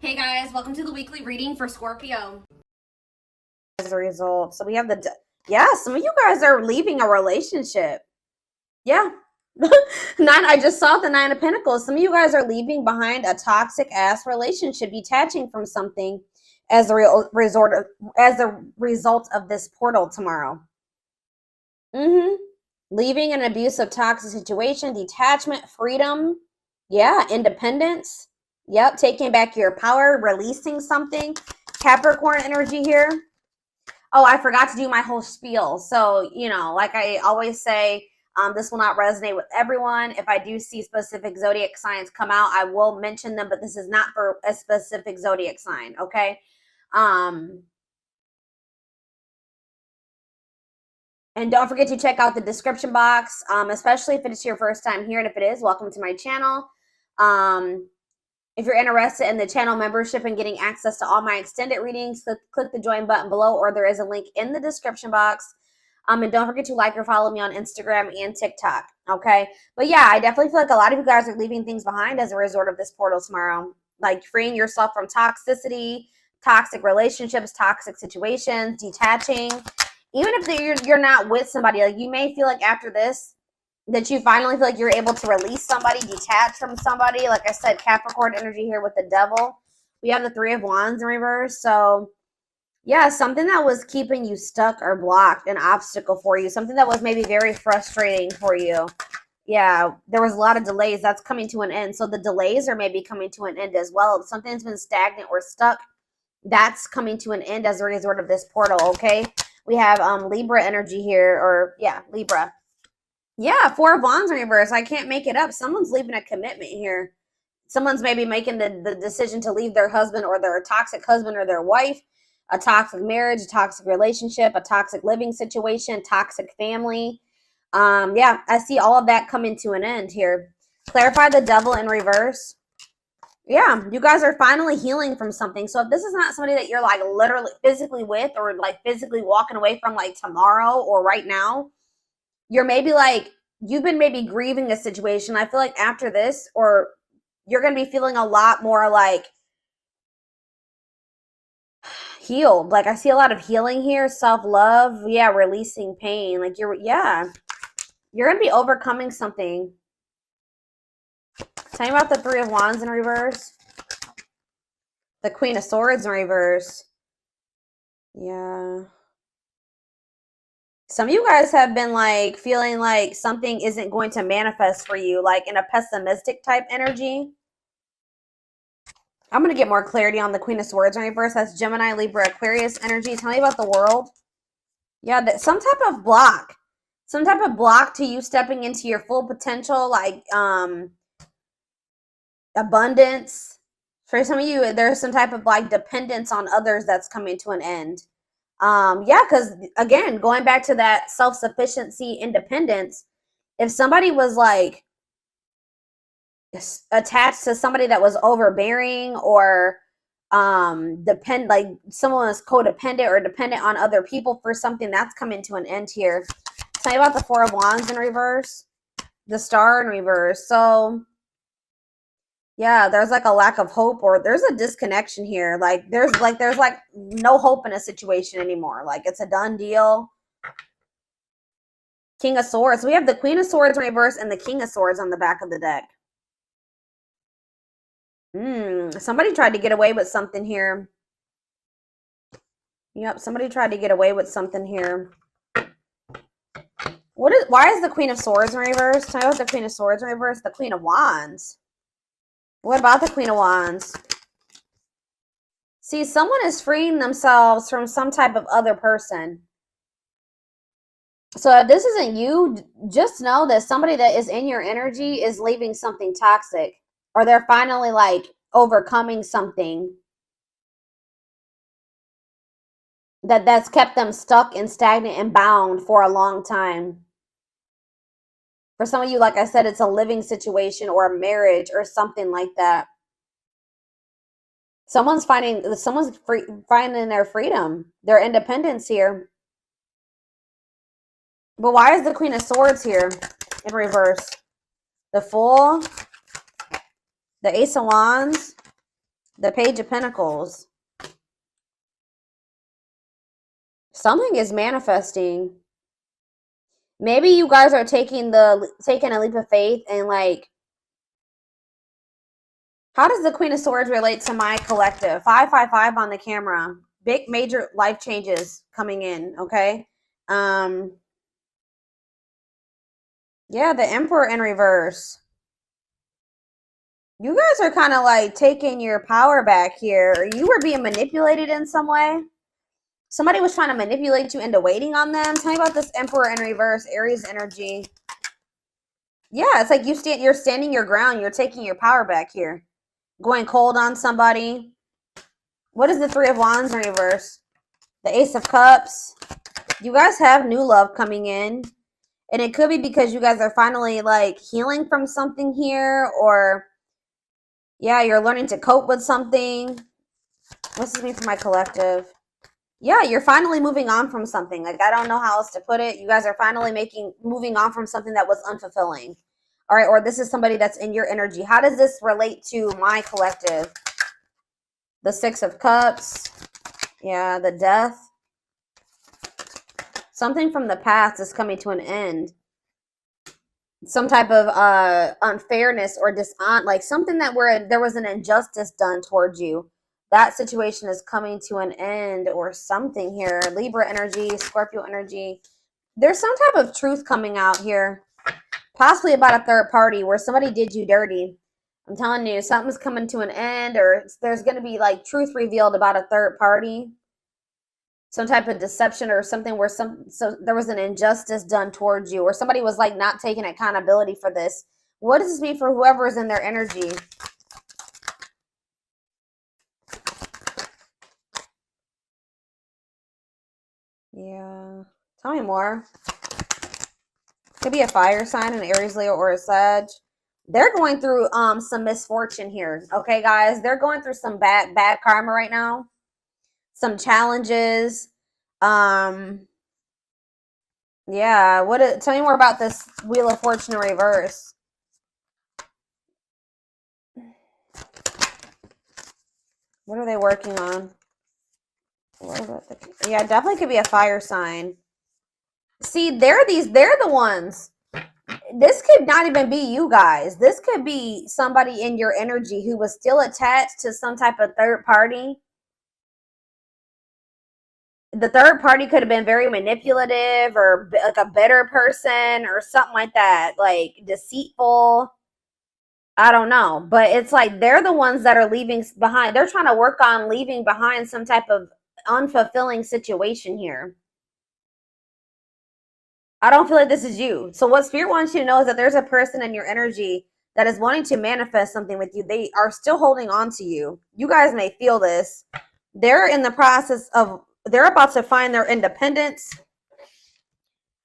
Hey guys, welcome to the weekly reading for Scorpio. As a result, so we have some of you guys are leaving a relationship. Yeah. I just saw the 9 of Pentacles. Some of you guys are leaving behind a toxic ass relationship, detaching from something as a result of this portal tomorrow. Leaving an abusive, toxic situation, detachment, freedom, yeah, independence. Yep, taking back your power, releasing something. Capricorn energy here. Oh, I forgot to do my whole spiel. So, like I always say, this will not resonate with everyone. If I do see specific zodiac signs come out, I will mention them, but this is not for a specific zodiac sign, okay? And don't forget to check out the description box, especially if it's your first time here. And if it is, welcome to my channel. If you're interested in the channel membership and getting access to all my extended readings, click the join button below, or there is a link in the description box. And don't forget to like or follow me on Instagram and TikTok, okay? But yeah, I definitely feel like a lot of you guys are leaving things behind as a result of this portal tomorrow. Like freeing yourself from toxicity, toxic relationships, toxic situations, detaching. Even if you're not with somebody, like you may feel like after this, that you finally feel like you're able to release somebody, detach from somebody. Like I said, Capricorn energy here with the devil. We have the 3 of Wands in reverse. So yeah, something that was keeping you stuck or blocked, an obstacle for you, something that was maybe very frustrating for you. Yeah, there was a lot of delays. That's coming to an end. So the delays are maybe coming to an end as well. If something's been stagnant or stuck, that's coming to an end as a result of this portal, okay? We have Libra energy here, or yeah, Libra. Yeah, 4 of Wands in reverse. I can't make it up. Someone's leaving a commitment here. Someone's maybe making the decision to leave their husband or their toxic husband or their wife, a toxic marriage, a toxic relationship, a toxic living situation, toxic family. Yeah, I see all of that coming to an end here. Clarify the devil in reverse. Yeah, you guys are finally healing from something. So if this is not somebody that you're like literally physically with or like physically walking away from like tomorrow or right now, you're maybe like, you've been maybe grieving a situation. I feel like after this, or you're going to be feeling a lot more like healed. Like I see a lot of healing here, self-love. Yeah, releasing pain. Like you're going to be overcoming something. Tell me about the 3 of Wands in reverse. The Queen of Swords in reverse. Yeah. Some of you guys have been like feeling like something isn't going to manifest for you, like in a pessimistic type energy. I'm going to get more clarity on the Queen of Swords in reverse. That's Gemini, Libra, Aquarius energy. Tell me about the world. Yeah, some type of block. Some type of block to you stepping into your full potential, like abundance. For some of you, there's some type of like dependence on others that's coming to an end. Yeah, because again, going back to that self-sufficiency, independence, if somebody was like attached to somebody that was overbearing or like someone was codependent or dependent on other people for something, that's coming to an end here. Tell me about the 4 of Wands in reverse, the Star in reverse. So yeah, there's like a lack of hope, or there's a disconnection here. Like there's no hope in a situation anymore. Like it's a done deal. King of Swords. We have the Queen of Swords in reverse and the King of Swords on the back of the deck. Somebody tried to get away with something here. Yep, somebody tried to get away with something here. Why is the Queen of Swords in reverse? Tell me about the Queen of Swords in reverse. The Queen of Wands. What about the Queen of Wands? See, someone is freeing themselves from some type of other person. So if this isn't you, just know that somebody that is in your energy is leaving something toxic, or they're finally like overcoming something that's kept them stuck and stagnant and bound for a long time. For some of you, like I said, it's a living situation or a marriage or something like that. Someone's finding their freedom, their independence here. But why is the Queen of Swords here in reverse? The Fool, the Ace of Wands, The Page of Pentacles. Something is manifesting. Maybe you guys are taking a leap of faith and like, how does the Queen of Swords relate to my collective? 555 on the camera. Big major life changes coming in, okay? Yeah, the Emperor in reverse. You guys are kind of like taking your power back here. You were being manipulated in some way. Somebody was trying to manipulate you into waiting on them. Tell me about this Emperor in reverse, Aries energy. Yeah, it's like you're standing your ground. You're taking your power back here. Going cold on somebody. What is the Three of Wands in reverse? The Ace of Cups. You guys have new love coming in. And it could be because you guys are finally like healing from something here, or yeah, you're learning to cope with something. What's this mean for my collective? Yeah, you're finally moving on from something. Like, I don't know how else to put it. You guys are finally moving on from something that was unfulfilling. All right, or this is somebody that's in your energy. How does this relate to my collective? The Six of Cups. Yeah, the Death. Something from the past is coming to an end. Some type of unfairness or like something that there was an injustice done towards you. That situation is coming to an end or something here. Libra energy, Scorpio energy. There's some type of truth coming out here. Possibly about a third party where somebody did you dirty. I'm telling you, something's coming to an end, or there's going to be like truth revealed about a third party. Some type of deception or something where there was an injustice done towards you, or somebody was like not taking accountability for this. What does this mean for whoever is in their energy? Yeah. Tell me more. Could be a fire sign, an Aries, Leo, or a Sag. They're going through some misfortune here. Okay, guys? They're going through some bad karma right now. Some challenges. Yeah, tell me more about this Wheel of Fortune in reverse. What are they working on? Yeah, definitely could be a fire sign. See, they're the ones. This could not even be you guys. This could be somebody in your energy who was still attached to some type of third party. The third party could have been very manipulative or like a bitter person or something like that, like deceitful. I don't know, but it's like they're the ones that are leaving behind. They're trying to work on leaving behind some type of unfulfilling situation here. I don't feel like this is you. So what Spirit wants you to know is that there's a person in your energy that is wanting to manifest something with you. They are still holding on to you. You guys may feel this. They're in the process of, they're about to find their independence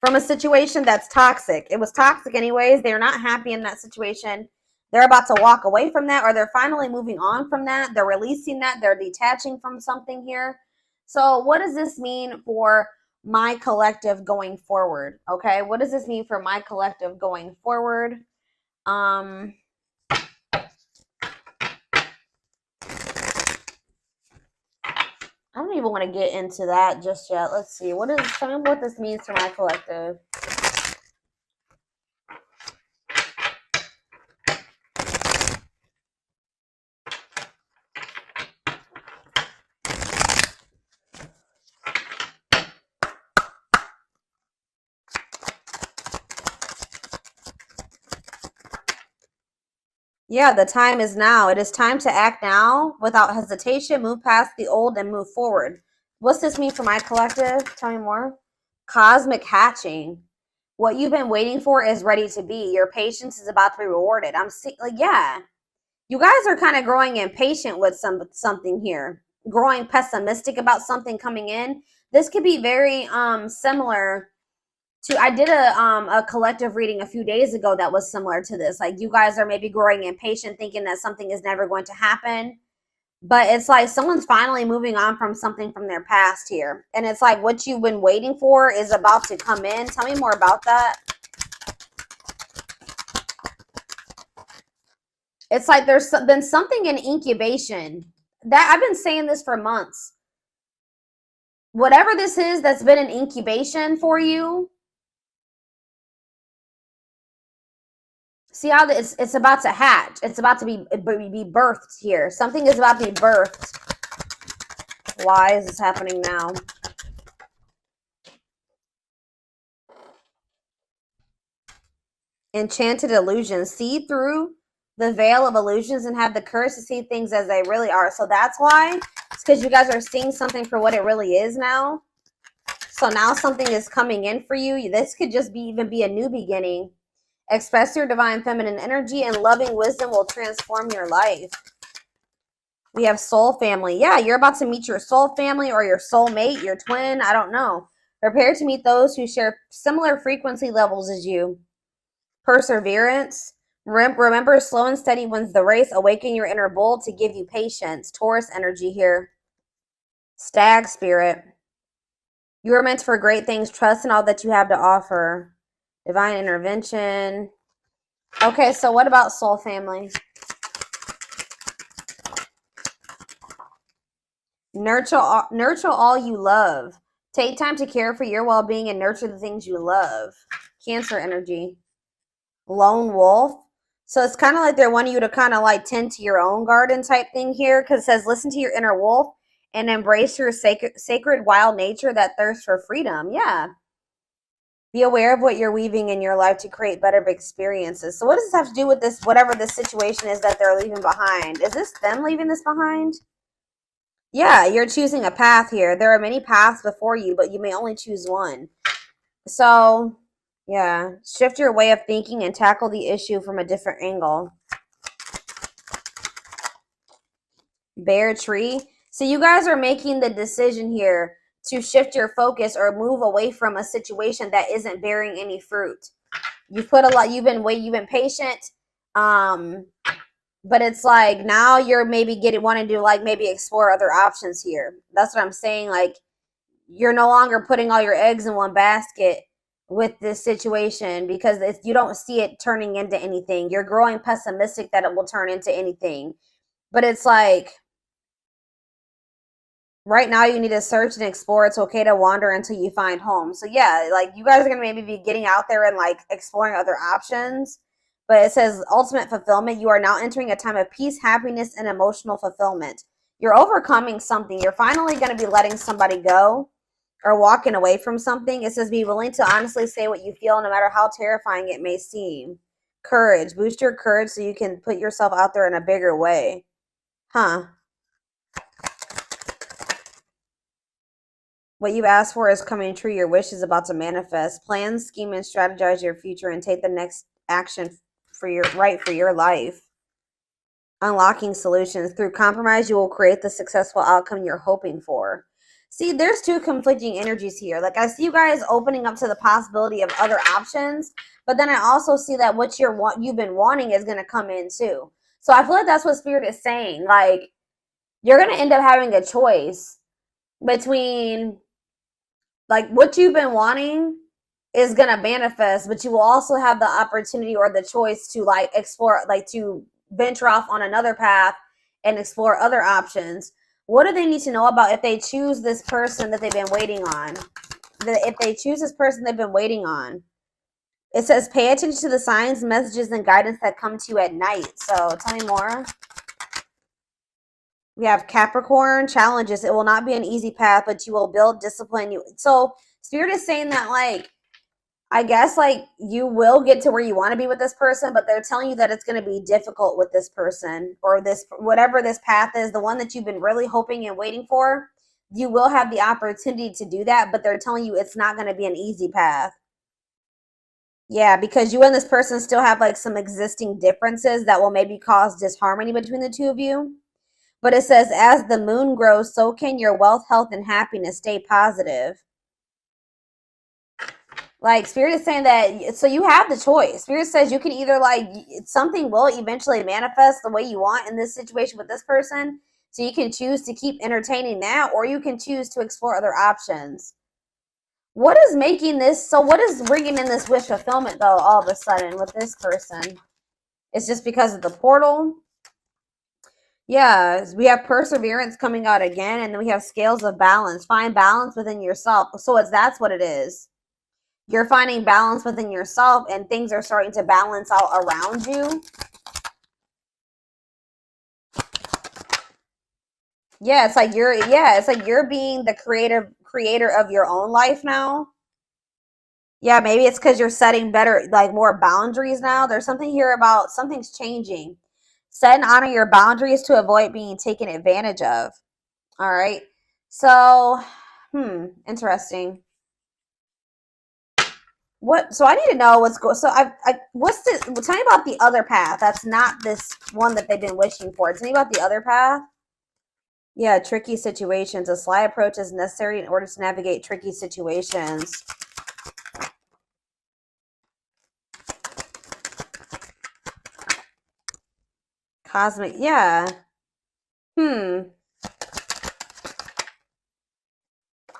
from a situation that's toxic. It was toxic anyways. They're not happy in that situation. They're about to walk away from that, or they're finally moving on from that. They're releasing that. They're detaching from something here. So what does this mean for my collective going forward? Okay, what does this mean for my collective going forward? I don't even want to get into that just yet. Let's see. Tell me what this means for my collective. Yeah, the time is now. It is time to act now without hesitation. Move past the old and move forward. What's this mean for my collective? Tell me more. Cosmic hatching. What you've been waiting for is ready to be. Your patience is about to be rewarded. I'm seeing, like, yeah. You guys are kind of growing impatient with something here. Growing pessimistic about something coming in. This could be very similar to, I did a collective reading a few days ago that was similar to this. Like, you guys are maybe growing impatient, thinking that something is never going to happen. But it's like someone's finally moving on from something from their past here. And it's like what you've been waiting for is about to come in. Tell me more about that. It's like there's been something in incubation. that I've been saying this for months. Whatever this is that's been an incubation for you, see how it's about to hatch. It's about to be birthed here. Something is about to be birthed. Why is this happening now? Enchanted illusions. See through the veil of illusions and have the courage to see things as they really are. So that's why. It's because you guys are seeing something for what it really is now. So now something is coming in for you. This could just even be a new beginning. Express your divine feminine energy and loving wisdom will transform your life. We have soul family. Yeah, you're about to meet your soul family or your soulmate, your twin. I don't know. Prepare to meet those who share similar frequency levels as you. Perseverance. Remember, slow and steady wins the race. Awaken your inner bull to give you patience. Taurus energy here. Stag spirit. You are meant for great things. Trust in all that you have to offer. Divine intervention. Okay, so what about soul family? Nurture all you love. Take time to care for your well-being and nurture the things you love. Cancer energy. Lone wolf. So it's kind of like they're wanting you to kind of like tend to your own garden type thing here, because it says listen to your inner wolf and embrace your sacred wild nature that thirsts for freedom. Yeah. Be aware of what you're weaving in your life to create better experiences. So what does this have to do with this, whatever this situation is that they're leaving behind? Is this them leaving this behind? Yeah, you're choosing a path here. There are many paths before you, but you may only choose one. So, yeah, shift your way of thinking and tackle the issue from a different angle. Bear tree. So you guys are making the decision here to shift your focus or move away from a situation that isn't bearing any fruit. You've put a lot, you've been patient. But it's like now you're maybe wanting to like maybe explore other options here. That's what I'm saying. Like you're no longer putting all your eggs in one basket with this situation because you don't see it turning into anything. You're growing pessimistic that it will turn into anything. But it's like right now you need to search and explore. It's okay to wander until you find home. So yeah, like you guys are going to maybe be getting out there and like exploring other options. But it says ultimate fulfillment. You are now entering a time of peace, happiness, and emotional fulfillment. You're overcoming something. You're finally going to be letting somebody go or walking away from something. It says be willing to honestly say what you feel no matter how terrifying it may seem. Courage. Boost your courage so you can put yourself out there in a bigger way. Huh. What you've asked for is coming true. Your wish is about to manifest. Plan, scheme, and strategize your future and take the next action for your life. Unlocking solutions. Through compromise, you will create the successful outcome you're hoping for. See, there's two conflicting energies here. Like I see you guys opening up to the possibility of other options, but then I also see that what you've been wanting is going to come in too. So I feel like that's what Spirit is saying. Like you're going to end up having a choice between like what you've been wanting is going to manifest, but you will also have the opportunity or the choice to like explore, like to venture off on another path and explore other options. What do they need to know about if they choose this person that they've been waiting on? If they choose this person they've been waiting on. It says pay attention to the signs, messages, and guidance that come to you at night. So tell me more. We have Capricorn challenges. It will not be an easy path, but you will build discipline. So Spirit is saying that like, I guess like you will get to where you want to be with this person, but they're telling you that it's going to be difficult with this person or this, whatever this path is, the one that you've been really hoping and waiting for. You will have the opportunity to do that, but they're telling you it's not going to be an easy path. Yeah, because you and this person still have like some existing differences that will maybe cause disharmony between the two of you. But it says, as the moon grows, so can your wealth, health, and happiness. Stay positive. Like, Spirit is saying that, so you have the choice. Spirit says you can either, like, something will eventually manifest the way you want in this situation with this person. So you can choose to keep entertaining that, or you can choose to explore other options. What is making this, so what is bringing in this wish fulfillment, though, all of a sudden with this person? It's just because of the portal. Yeah, we have perseverance coming out again, and then we have scales of balance. Find balance within yourself. So that's what it is. You're finding balance within yourself, and things are starting to balance out around you. Yeah, it's like you're being the creator of your own life now. Yeah, maybe it's because you're setting better, like more boundaries now. There's something here about something's changing. Set and honor your boundaries to avoid being taken advantage of. All right. So, interesting. What? So I need to know what's going. So what's the? Tell me about the other path. That's not this one that they've been wishing for. Tell me about the other path. Yeah, tricky situations. A sly approach is necessary in order to navigate tricky situations. Cosmic. Yeah. Hmm.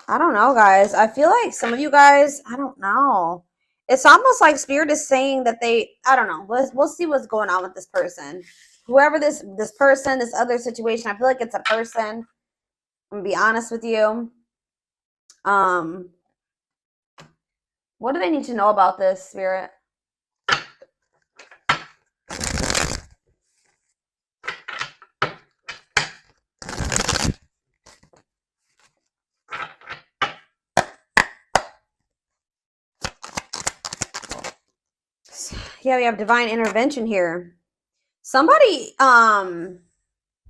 I don't know, guys. I feel like some of you guys, I don't know. It's almost like Spirit is saying that I don't know. We'll see what's going on with this person. Whoever this person, this other situation, I feel like it's a person. I'm gonna be honest with you. Um, what do they need to know about this, Spirit? Yeah, we have divine intervention here. Somebody,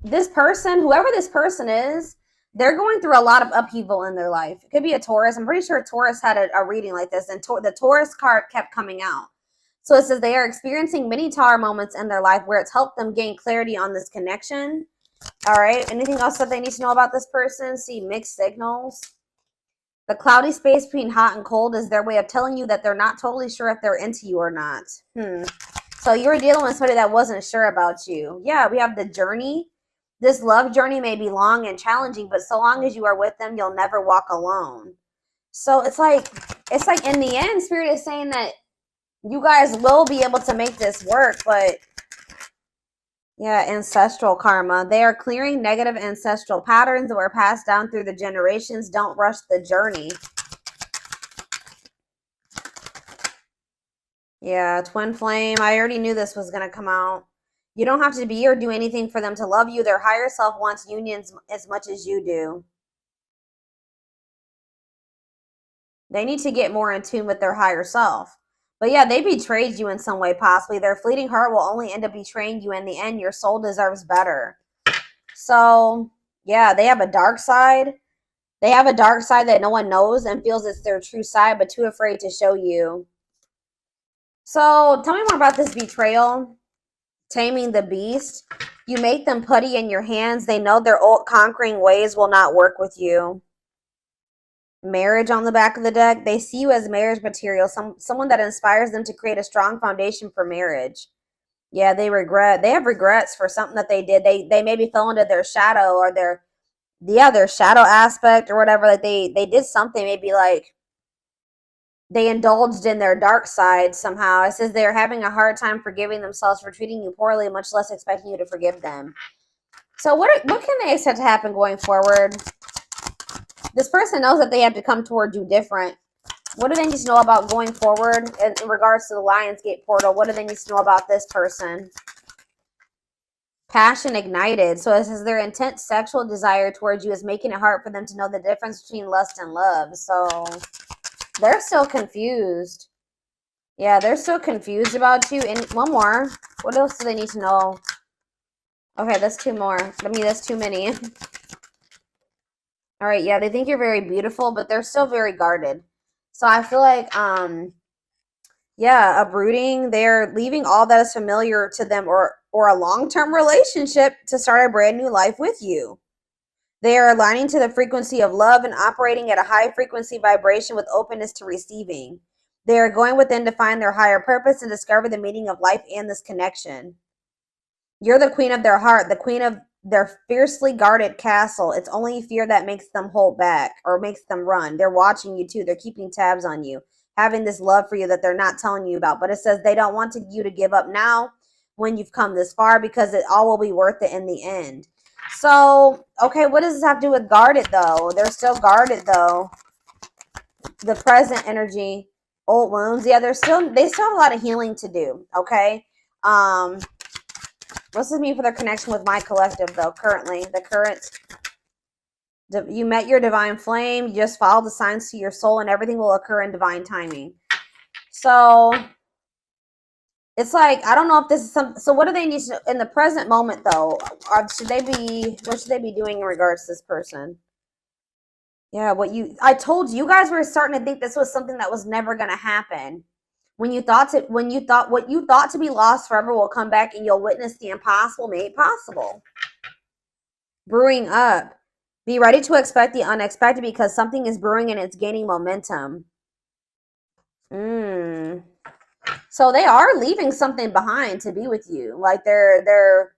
this person, whoever this person is, they're going through a lot of upheaval in their life. It could be a Taurus. I'm pretty sure Taurus had a reading like this, and the Taurus card kept coming out. So it says they are experiencing many Taur moments in their life where it's helped them gain clarity on this connection. All right. Anything else that they need to know about this person? See mixed signals. The cloudy space between hot and cold is their way of telling you that they're not totally sure if they're into you or not. So you were dealing with somebody that wasn't sure about you. Yeah, we have the journey. This love journey may be long and challenging, but so long as you are with them, you'll never walk alone. So it's like in the end, Spirit is saying that you guys will be able to make this work, but yeah, ancestral karma. They are clearing negative ancestral patterns that were passed down through the generations. Don't rush the journey. Yeah, twin flame. I already knew this was going to come out. You don't have to be or do anything for them to love you. Their higher self wants unions as much as you do. They need to get more in tune with their higher self. But yeah, they betrayed you in some way, possibly. Their fleeting heart will only end up betraying you in the end. Your soul deserves better. So, yeah, they have a dark side. They have a dark side that no one knows and feels it's their true side, but too afraid to show you. So, tell me more about this betrayal. Taming the beast. You make them putty in your hands. They know their old conquering ways will not work with you. Marriage on the back of the deck. They see you as marriage material. Someone that inspires them to create a strong foundation for marriage. Yeah, they have regrets for something that they did. They maybe fell into their shadow or their shadow aspect or whatever. Like they did something, maybe like they indulged in their dark side somehow. It says they're having a hard time forgiving themselves for treating you poorly, much less expecting you to forgive them. So what can they expect to happen going forward? This person knows that they have to come toward you different. What do they need to know about going forward in regards to the Lionsgate portal? What do they need to know about this person? Passion ignited. So it says their intense sexual desire towards you is making it hard for them to know the difference between lust and love. So they're still confused. Yeah, they're still confused about you. And one more. What else do they need to know? Okay, that's two more. I mean, that's too many. All right, yeah, they think you're very beautiful, but they're still very guarded. So I feel like, yeah, uprooting. They're leaving all that is familiar to them or a long-term relationship to start a brand new life with you. They are aligning to the frequency of love and operating at a high frequency vibration with openness to receiving. They are going within to find their higher purpose and discover the meaning of life and this connection. You're the queen of their heart, the queen of their fiercely guarded castle. It's only fear that makes them hold back or makes them run. They're watching you too. They're keeping tabs on you, having this love for you that they're not telling you about. But it says they don't want you to give up now. when you've come this far, because it all will be worth it in the end. So, okay, what does this have to do with guarded, though? They're still guarded, though. The present energy, old wounds. Yeah, they still have a lot of healing to do, okay? What's this mean for their connection with my collective, though, currently? The current, you met your divine flame, you just followed the signs to your soul, and everything will occur in divine timing. So it's like, I don't know if this is some, so what do they need to, in the present moment, though? What should they be doing in regards to this person? Yeah, I told you guys were starting to think this was something that was never going to happen. When you thought what you thought to be lost forever will come back, and you'll witness the impossible made possible. Brewing up. Be ready to expect the unexpected, because something is brewing and it's gaining momentum. So they are leaving something behind to be with you. Like they're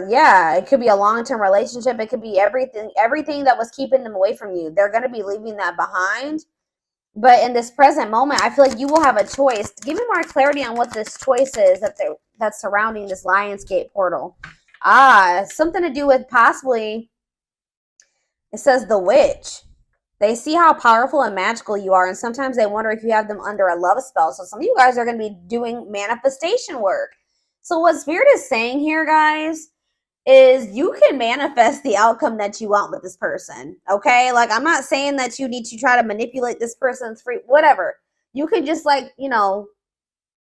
yeah, it could be a long-term relationship. It could be everything that was keeping them away from you. They're going to be leaving that behind. But in this present moment, I feel like you will have a choice. Give me more clarity on what this choice is that's surrounding this Lionsgate portal. Something to do with possibly, it says the witch. They see how powerful and magical you are, and sometimes they wonder if you have them under a love spell. So some of you guys are going to be doing manifestation work. So what Spirit is saying here, guys, is you can manifest the outcome that you want with this person, okay? Like, I'm not saying that you need to try to manipulate this person's free, whatever. You can just, like, you know,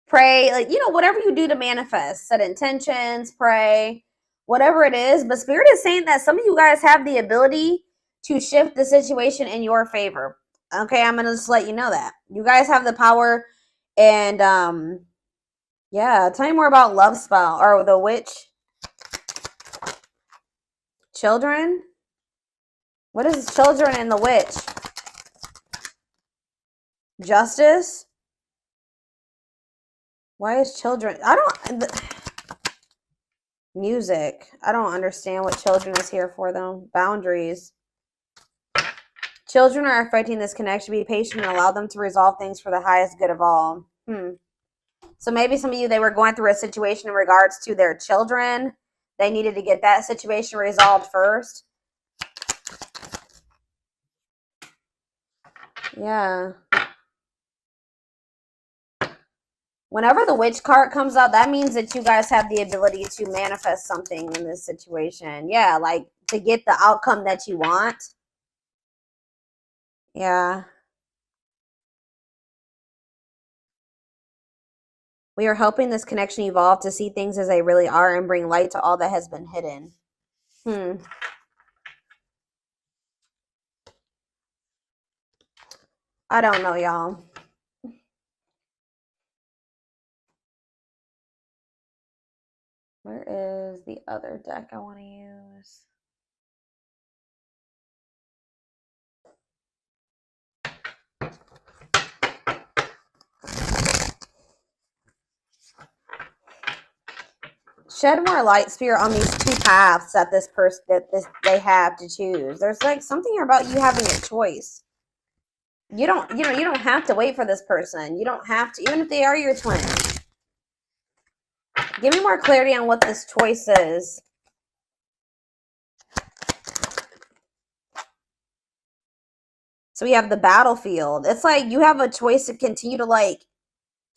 pray, like, you know, whatever you do to manifest, set intentions, pray, whatever it is. But Spirit is saying that some of you guys have the ability to shift the situation in your favor, okay? I'm going to just let you know that. You guys have the power, and, yeah, tell me more about love spell, or the witch. Children? What is children and the witch? Justice? Why is children? Music. I don't understand what children is here for, though. Boundaries. Children are affecting this connection. Be patient and allow them to resolve things for the highest good of all. So maybe some of you, they were going through a situation in regards to their children. They needed to get that situation resolved first. Yeah. Whenever the witch card comes out, that means that you guys have the ability to manifest something in this situation. Yeah, like to get the outcome that you want. Yeah. We are helping this connection evolve to see things as they really are and bring light to all that has been hidden. I don't know, y'all. Where is the other deck I want to use? Shed more light, Spirit, on these two paths that they have to choose. There's like something here about you having a choice. You don't have to wait for this person. You don't have to, even if they are your twin. Give me more clarity on what this choice is. So we have the battlefield. It's like you have a choice to continue to like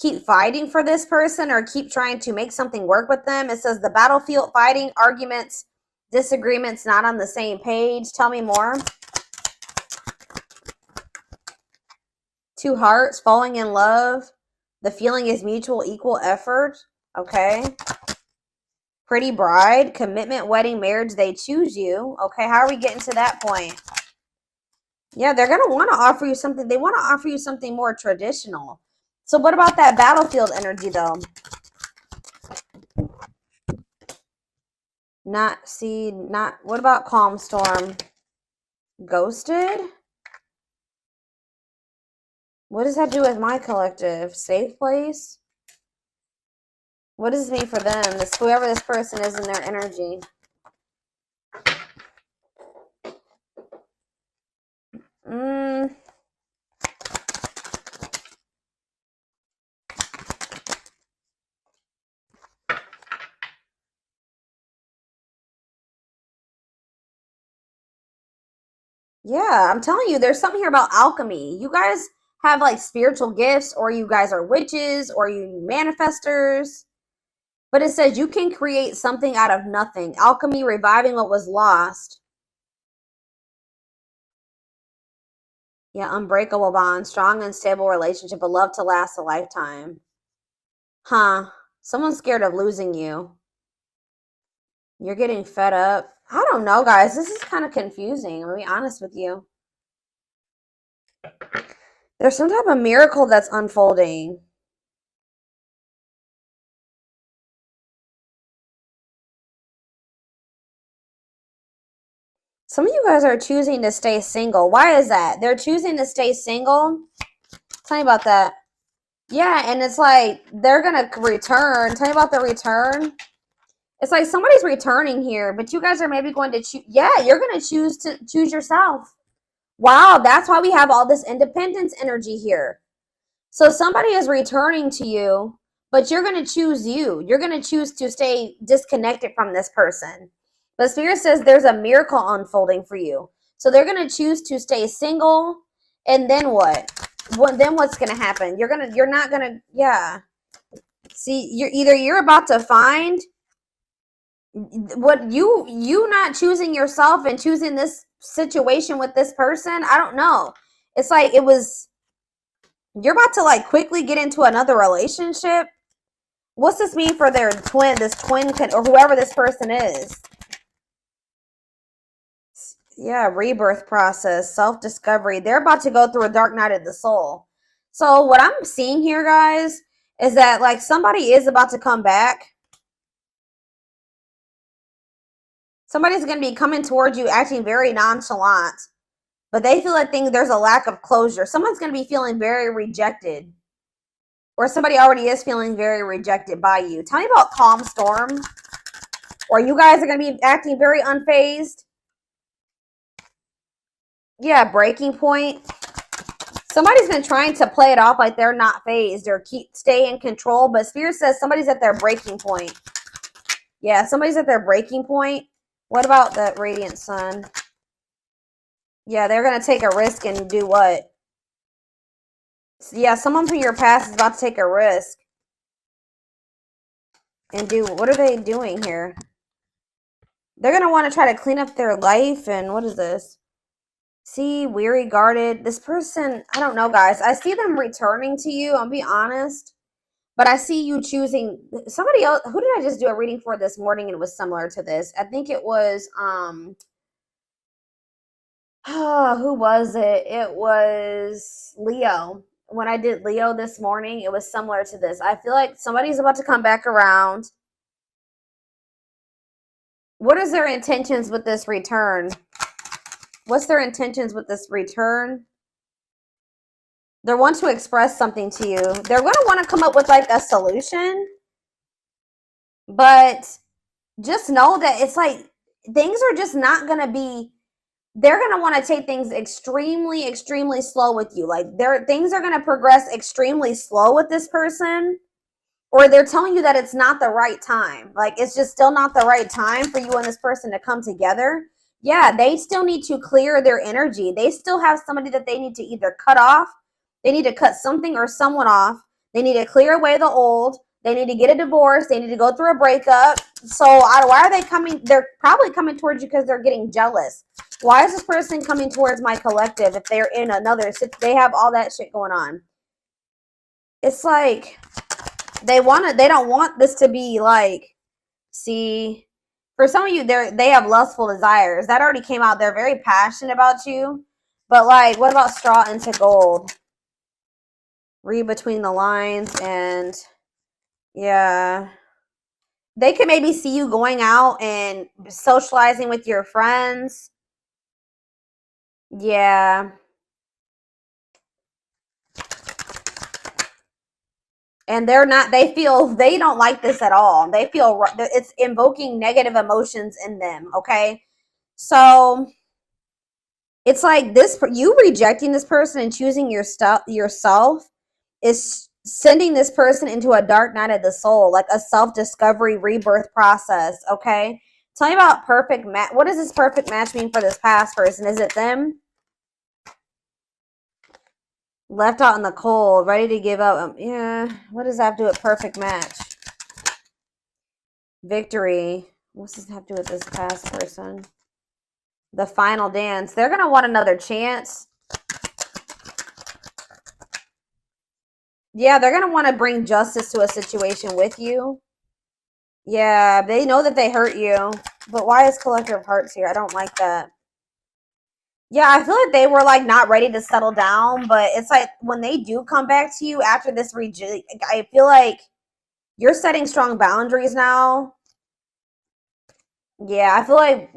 keep fighting for this person or keep trying to make something work with them. It says the battlefield, fighting, arguments, disagreements, not on the same page. Tell me more. Two hearts, falling in love. The feeling is mutual, equal effort. Okay. Pretty bride, commitment, wedding, marriage, they choose you. Okay, how are we getting to that point? Yeah, they're going to want to offer you something. They want to offer you something more traditional. So what about that battlefield energy, though? What about calm storm? Ghosted? What does that do with my collective? Safe place? What does this mean for them? Whoever this person is in their energy. Yeah, I'm telling you, there's something here about alchemy. You guys have like spiritual gifts, or you guys are witches, or you manifestors. But it says you can create something out of nothing. Alchemy, reviving what was lost. Yeah, unbreakable bond, strong and stable relationship, a love to last a lifetime. Huh. Someone's scared of losing you. You're getting fed up. I don't know, guys. This is kind of confusing. I'm going to be honest with you. There's some type of miracle that's unfolding. Some of you guys are choosing to stay single. Why is that? They're choosing to stay single. Tell me about that. Yeah, and it's like they're going to return. Tell me about the return. It's like somebody's returning here, but you guys are maybe going to choose. Yeah, you're going to choose yourself. Wow, that's why we have all this independence energy here. So somebody is returning to you, but you're going to choose you. You're going to choose to stay disconnected from this person. But Spirit says there's a miracle unfolding for you. So they're going to choose to stay single. And then what? Then what's going to happen? You're not going to, yeah. See, you're about to find what you not choosing yourself and choosing this situation with this person. I don't know. It's like you're about to like quickly get into another relationship. What's this mean for this twin or whoever this person is? Yeah, rebirth process, self-discovery. They're about to go through a dark night of the soul. So what I'm seeing here, guys, is that like somebody is about to come back. Somebody's going to be coming towards you acting very nonchalant, but they feel like there's a lack of closure. Someone's going to be feeling very rejected, or somebody already is feeling very rejected by you. Tell me about calm storm, or you guys are going to be acting very unfazed. Yeah, breaking point. Somebody's been trying to play it off like they're not phased or stay in control, but Spirit says somebody's at their breaking point. Yeah, somebody's at their breaking point. What about the radiant sun? Yeah, they're going to take a risk and do what? Yeah, someone from your past is about to take a risk. And what are they doing here? They're going to want to try to clean up their life. And what is this? See, weary, guarded. This person, I don't know, guys. I see them returning to you. I'll be honest. But I see you choosing somebody else. Who did I just do a reading for this morning? And it was similar to this. I think it was, who was it? It was Leo. When I did Leo this morning, it was similar to this. I feel like somebody's about to come back around. What is their intentions with this return? What's their intentions with this return? They want to express something to you. They're going to want to come up with like a solution. But just know that it's like things are just not going to be, they're going to want to take things extremely, extremely slow with you. Like things are going to progress extremely slow with this person. Or they're telling you that it's not the right time. Like it's just still not the right time for you and this person to come together. Yeah, they still need to clear their energy. They still have somebody that they need to either cut off. They need to cut something or someone off. They need to clear away the old. They need to get a divorce. They need to go through a breakup. So why are they coming? They're probably coming towards you because they're getting jealous. Why is this person coming towards my collective if they're in another? They have all that shit going on. It's like they don't want this to be like, see, for some of you, they have lustful desires. That already came out. They're very passionate about you. But like, what about straw into gold? Read between the lines and yeah. They could maybe see you going out and socializing with your friends. Yeah. And they don't like this at all. They feel it's invoking negative emotions in them. Okay. So it's like you rejecting this person and choosing yourself is sending this person into a dark night of the soul, like a self-discovery rebirth process. Okay. Tell me about perfect match. What does this perfect match mean for this past person? Is it them? Left out in the cold, ready to give up. Yeah, what does that have to do with perfect match? Victory. What's this have to do with this past person? The final dance. They're going to want another chance. Yeah, they're going to want to bring justice to a situation with you. Yeah, they know that they hurt you. But why is Collector of Hearts here? I don't like that. Yeah, I feel like they were like not ready to settle down, but it's like when they do come back to you after this I feel like you're setting strong boundaries now. Yeah, I feel like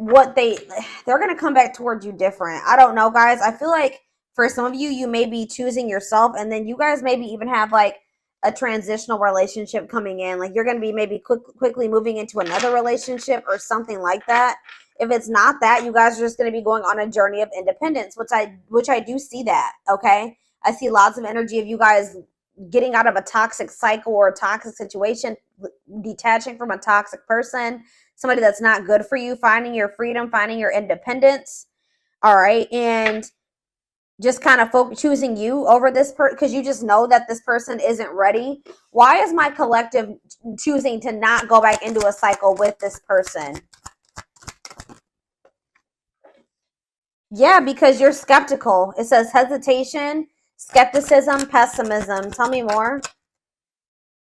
they're going to come back towards you different. I don't know, guys. I feel like for some of you, you may be choosing yourself, and then you guys maybe even have like a transitional relationship coming in. Like you're going to be maybe quickly moving into another relationship or something like that. If it's not that, you guys are just going to be going on a journey of independence, which I do see that, okay? I see lots of energy of you guys getting out of a toxic cycle or a toxic situation, detaching from a toxic person, somebody that's not good for you, finding your freedom, finding your independence. All right. And just kind of choosing you over this person because you just know that this person isn't ready. Why is my collective choosing to not go back into a cycle with this person? Yeah, because you're skeptical. It says hesitation, skepticism, pessimism. Tell me more.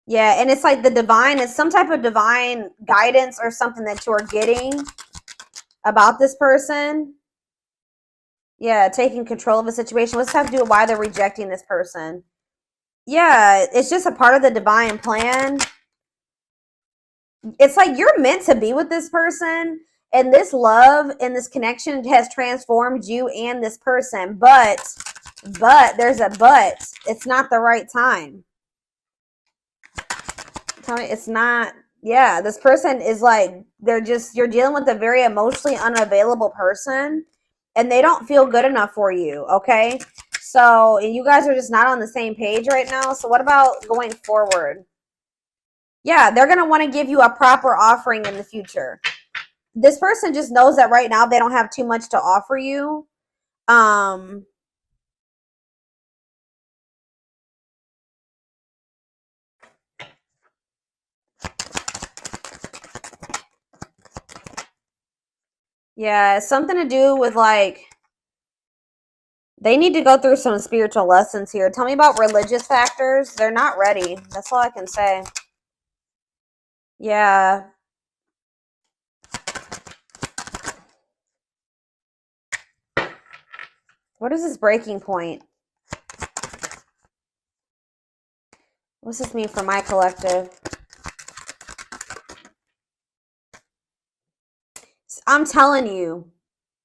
Yeah, and it's like the divine, it's some type of divine guidance or something that you're getting about this person. Yeah, taking control of a situation. What's have to do with why they're rejecting this person? Yeah, it's just a part of the divine plan. It's like you're meant to be with this person, and this love and this connection has transformed you and this person. But there's a but. It's not the right time. Tell me, it's not. Yeah, this person is like you're dealing with a very emotionally unavailable person, and they don't feel good enough for you. Okay, so you guys are just not on the same page right now. So what about going forward? Yeah, they're gonna want to give you a proper offering in the future. This person just knows that right now they don't have too much to offer you. Um, yeah, it's something to do with like they need to go through some spiritual lessons here. Tell me about religious factors. They're not ready. That's all I can say. Yeah. What is this breaking point? What's this mean for my collective? I'm telling you,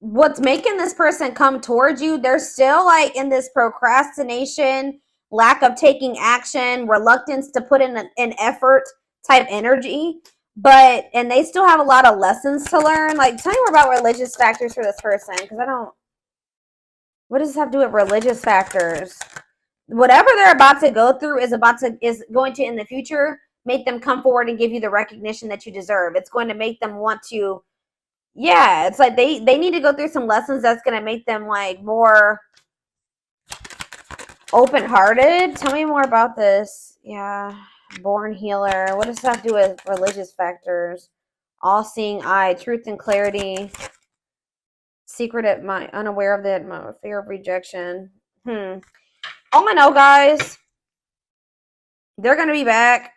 what's making this person come towards you, they're still like in this procrastination, lack of taking action, reluctance to put in an effort type energy. And they still have a lot of lessons to learn. Like, tell me more about religious factors for this person, because I don't. What does this have to do with religious factors? Whatever they're about to go through is going to in the future make them come forward and give you the recognition that you deserve. It's going to make them want to. Yeah, it's like they need to go through some lessons that's going to make them like more open-hearted. Tell me more about this. Yeah, born healer. What does that have to do with religious factors? All-seeing eye, truth and clarity. Secret at my unaware of that, my fear of rejection. All I know, guys, they're going to be back.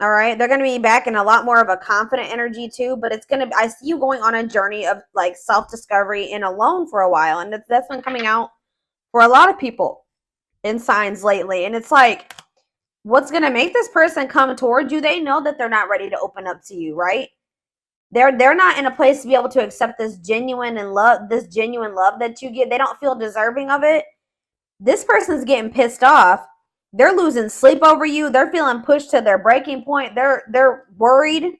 All right, they're going to be back in a lot more of a confident energy too, but I see you going on a journey of like self-discovery and alone for a while, and that's been coming out for a lot of people in signs lately. And it's like, what's going to make this person come towards you? They know that they're not ready to open up to you, right? They're not in a place to be able to accept this genuine love that you get. They don't feel deserving of it. This person's getting pissed off. They're losing sleep over you. They're feeling pushed to their breaking point. They're worried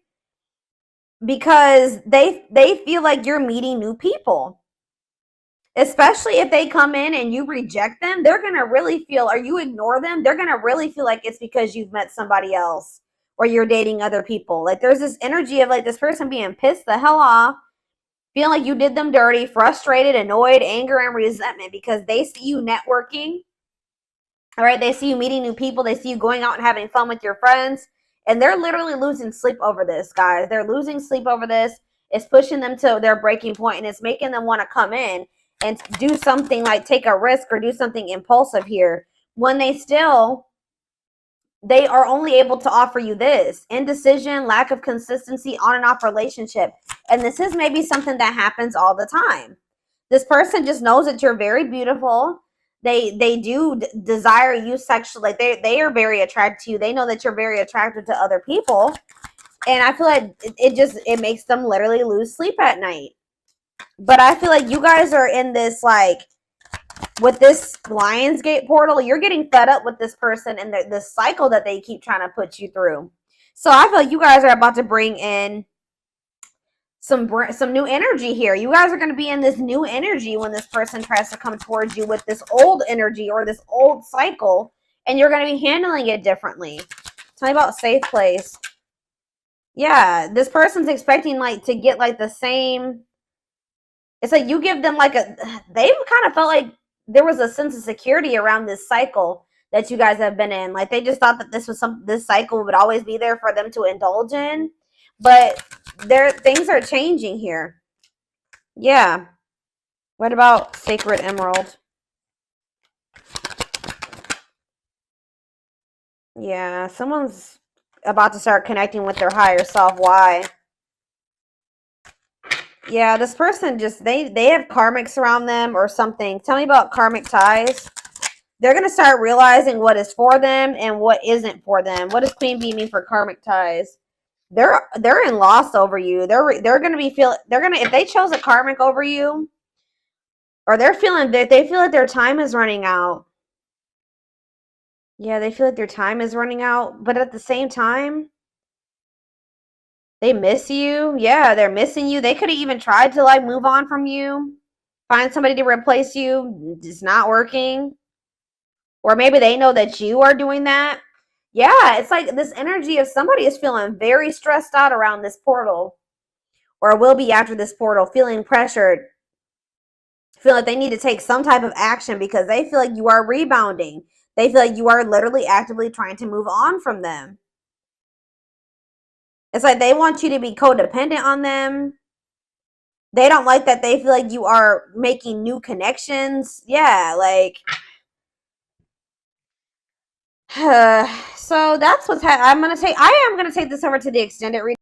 because they feel like you're meeting new people. Especially if they come in and you reject them, they're going to really feel, or you ignore them, they're going to really feel like it's because you've met somebody else or you're dating other people. Like there's this energy of like this person being pissed the hell off, feeling like you did them dirty, frustrated, annoyed, anger, and resentment because they see you networking All right, they see you meeting new people. They see you going out and having fun with your friends. And they're literally losing sleep over this, guys. They're losing sleep over this. It's pushing them to their breaking point, and it's making them want to come in and do something like take a risk or do something impulsive here when they are only able to offer you this indecision, lack of consistency, on and off relationship. And this is maybe something that happens all the time. This person just knows that you're very beautiful. They do desire you sexually. Like they are very attracted to you. They know that you're very attracted to other people. And I feel like it makes them literally lose sleep at night. But I feel like you guys are in this, like, with this Lionsgate portal, you're getting fed up with this person and the cycle that they keep trying to put you through. So I feel like you guys are about to bring in some new energy here. You guys are going to be in this new energy when this person tries to come towards you with this old energy or this old cycle, and you're going to be handling it differently. Tell me about safe place. Yeah, this person's expecting like to get like the same. It's like you give them like they've kind of felt like there was a sense of security around this cycle that you guys have been in. Like they just thought that this cycle would always be there for them to indulge in. But things are changing here. Yeah. What about Sacred Emerald? Yeah, someone's about to start connecting with their higher self. Why? Yeah, this person just, they have karmics around them or something. Tell me about karmic ties. They're going to start realizing what is for them and what isn't for them. What does Queen Bee mean for karmic ties? They're in loss over you. They're going to be if they chose a karmic over you, or they feel like their time is running out. Yeah, they feel like their time is running out, but at the same time, they miss you. Yeah, they're missing you. They could have even tried to like move on from you, find somebody to replace you. It's not working. Or maybe they know that you are doing that. Yeah, it's like this energy of somebody is feeling very stressed out around this portal, or will be after this portal, feeling pressured, feel like they need to take some type of action because they feel like you are rebounding. They feel like you are literally actively trying to move on from them. It's like they want you to be codependent on them. They don't like that they feel like you are making new connections. Yeah, like so that's what's I am going to take this over to the extended reading.